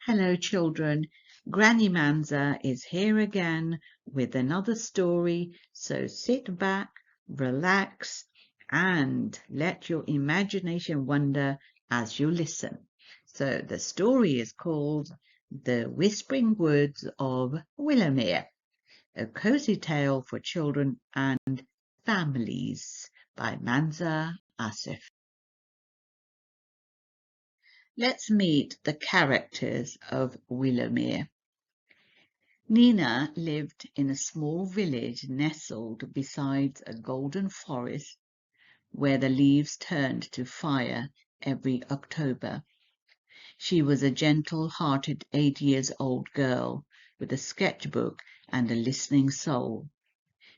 Hello children, Granny Manza is here again with another story, so sit back, relax and let your imagination wander as you listen. So the story is called The Whispering Woods of Willowmere, a cozy tale for children and families by Manza Asif. Let's meet the characters of Willowmere. Nina lived in a small village nestled beside a golden forest where the leaves turned to fire every October. She was a gentle-hearted 8-year-old girl with a sketchbook and a listening soul.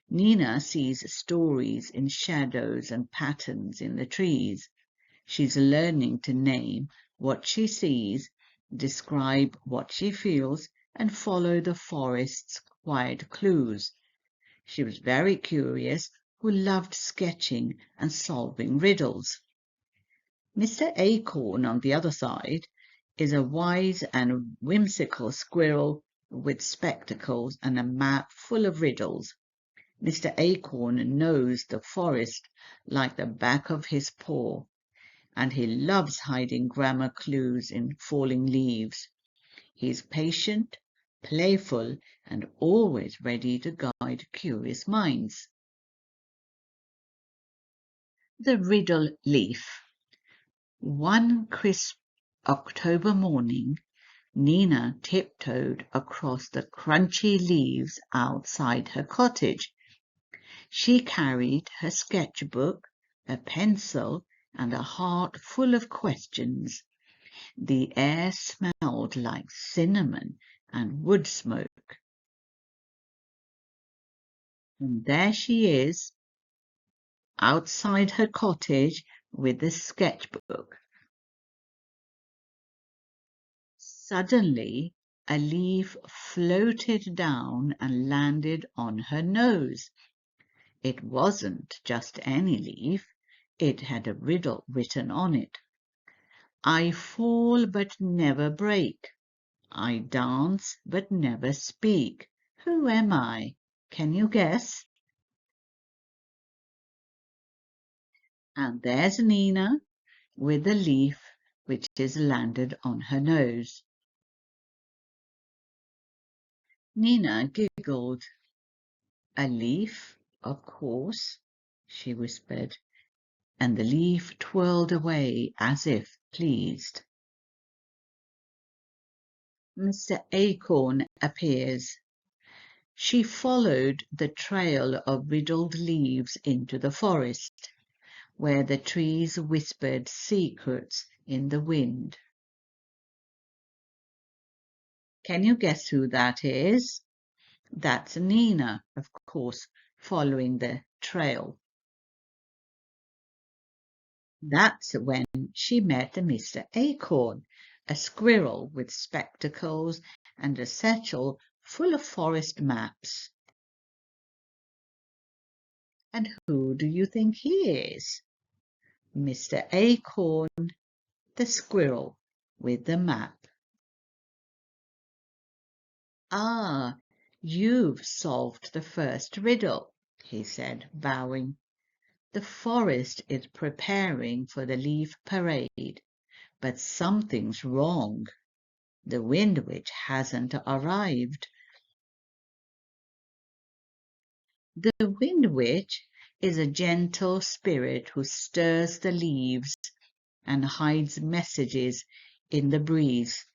Nina sees stories in shadows and patterns in the trees. She's learning to name what she sees, describe what she feels, and follow the forest's quiet clues. She was very curious, who loved sketching and solving riddles. Mr. Acorn, on the other side, is a wise and whimsical squirrel with spectacles and a map full of riddles. Mr. Acorn knows the forest like the back of his paw, and he loves hiding grammar clues in falling leaves. He's patient, playful, and always ready to guide curious minds. The Riddle Leaf. One crisp October morning, Nina tiptoed across the crunchy leaves outside her cottage. She carried her sketchbook, a pencil, and a heart full of questions. The air smelled like cinnamon and wood smoke. And there she is, outside her cottage with the sketchbook. Suddenly, a leaf floated down and landed on her nose. It wasn't just any leaf. It had a riddle written on it. I fall but never break. I dance but never speak. Who am I? Can you guess? And there's Nina with the leaf which is landed on her nose. Nina giggled. A leaf, of course, she whispered, and the leaf twirled away as if pleased. Mr. Acorn appears. She followed the trail of riddled leaves into the forest, where the trees whispered secrets in the wind. Can you guess who that is? That's Nina, of course, following the trail. That's when she met Mr. Acorn, a squirrel with spectacles and a satchel full of forest maps. And who do you think he is? Mr. Acorn, the squirrel with the map. Ah, you've solved the first riddle, he said, bowing. The forest is preparing for the leaf parade, but something's wrong. The Wind Witch hasn't arrived. The Wind Witch is a gentle spirit who stirs the leaves and hides messages in the breeze.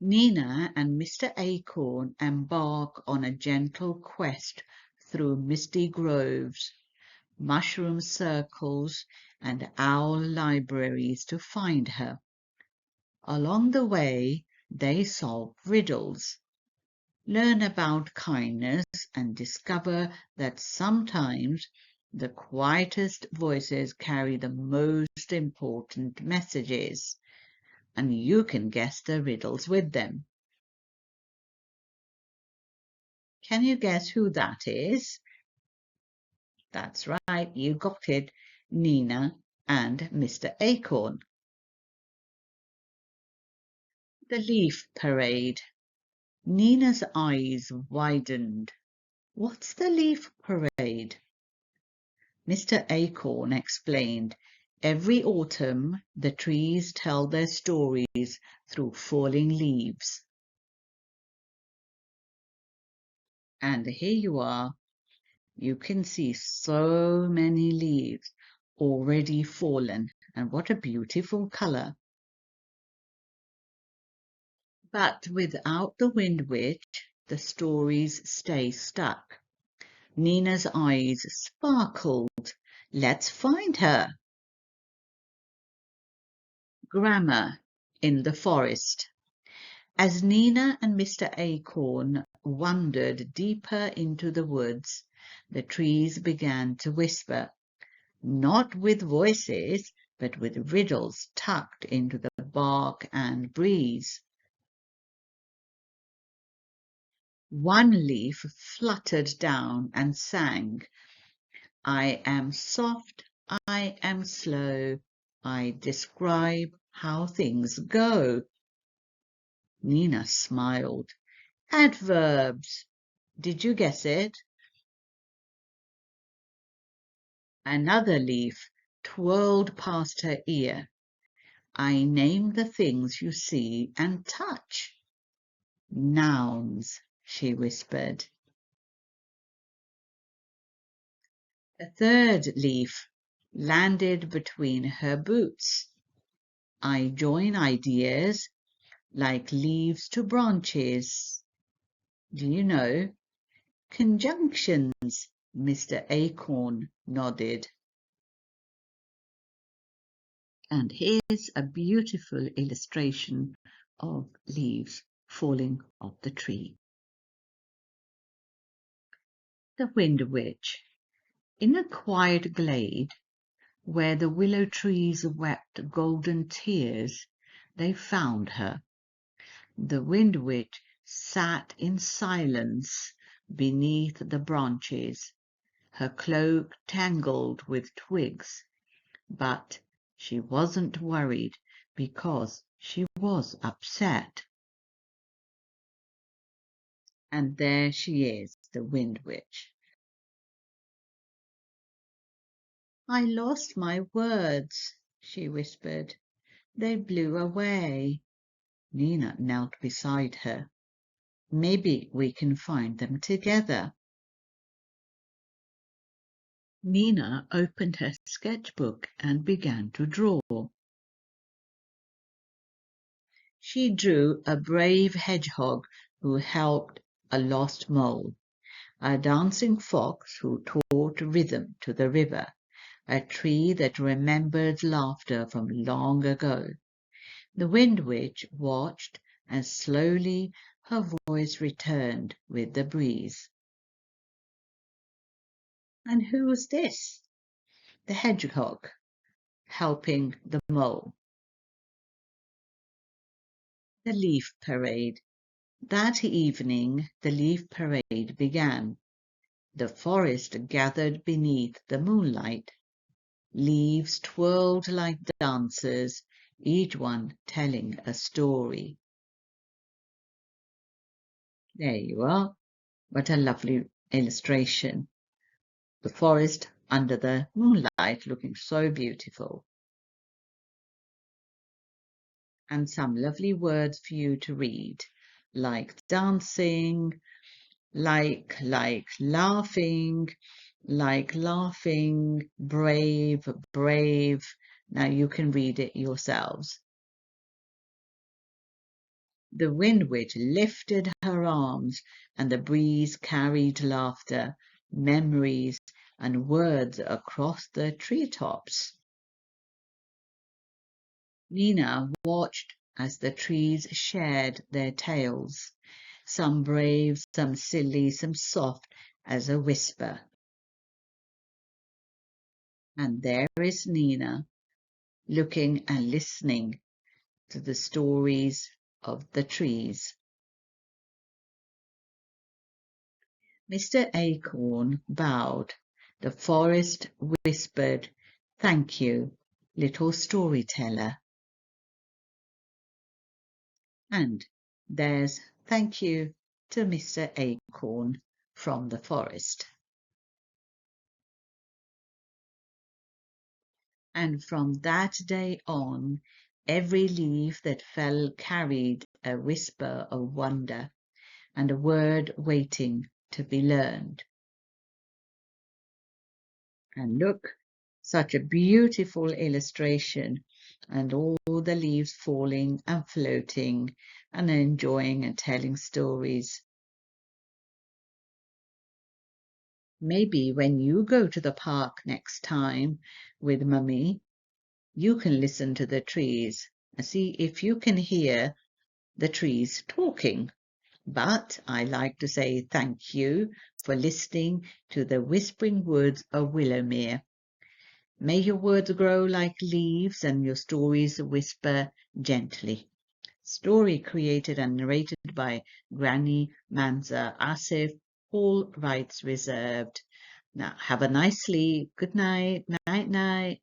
Nina and Mr. Acorn embark on a gentle quest through misty groves, mushroom circles, and owl libraries to find her. Along the way, they solve riddles, learn about kindness, and discover that sometimes the quietest voices carry the most important messages, and you can guess the riddles with them. Can you guess who that is? That's right, you got it, Nina and Mr. Acorn. The Leaf Parade. Nina's eyes widened. What's the Leaf Parade? Mr. Acorn explained. Every autumn, the trees tell their stories through falling leaves. And here you are. You can see so many leaves already fallen, and what a beautiful color. But without the Wind Witch, the stories stay stuck. Nina's eyes sparkled. Let's find her. Grammar in the forest. As Nina and Mr. Acorn wandered deeper into the woods, the trees began to whisper, not with voices, but with riddles tucked into the bark and breeze. One leaf fluttered down and sang, I am soft, I am slow, I describe how things go. Nina smiled. Adverbs. Did you guess it? Another leaf twirled past her ear. I name the things you see and touch. Nouns, she whispered. A third leaf landed between her boots. I join ideas like leaves to branches. Do you know? Conjunctions, Mr. Acorn nodded. And here's a beautiful illustration of leaves falling off the tree. The Wind Witch. In a quiet glade, where the willow trees wept golden tears, they found her. The Wind Witch sat in silence beneath the branches, her cloak tangled with twigs, but she wasn't worried because she was upset. And there she is, the Wind Witch. I lost my words, she whispered. They blew away. Nina knelt beside her. Maybe we can find them together. Nina opened her sketchbook and began to draw. She drew a brave hedgehog who helped a lost mole, a dancing fox who taught rhythm to the river, a tree that remembered laughter from long ago. The Wind Witch watched, and slowly her voice returned with the breeze. And who was this? The hedgehog, helping the mole. The Leaf Parade. That evening the Leaf Parade began. The forest gathered beneath the moonlight. Leaves twirled like dancers, each one telling a story. There you are. What a lovely illustration. The forest under the moonlight looking so beautiful. And some lovely words for you to read, like dancing, like laughing, brave, brave. Now you can read it yourselves. The Wind Witch lifted her arms, and the breeze carried laughter, memories, and words across the treetops. Nina watched as the trees shared their tales, some brave, some silly, some soft as a whisper. And there is Nina, looking and listening to the stories of the trees. Mr. Acorn bowed. The forest whispered, "Thank you, little storyteller." And there's thank you to Mr. Acorn from the forest. And from that day on, every leaf that fell carried a whisper of wonder and a word waiting to be learned. And look, such a beautiful illustration, and all the leaves falling and floating and enjoying and telling stories. Maybe when you go to the park next time with Mummy, you can listen to the trees and see if you can hear the trees talking. But I like to say thank you for listening to the Whispering Woods of Willowmere. May your words grow like leaves and your stories whisper gently. Story created and narrated by Granny Manza Asif, all rights reserved. Now have a nice sleep. Good night, night, night.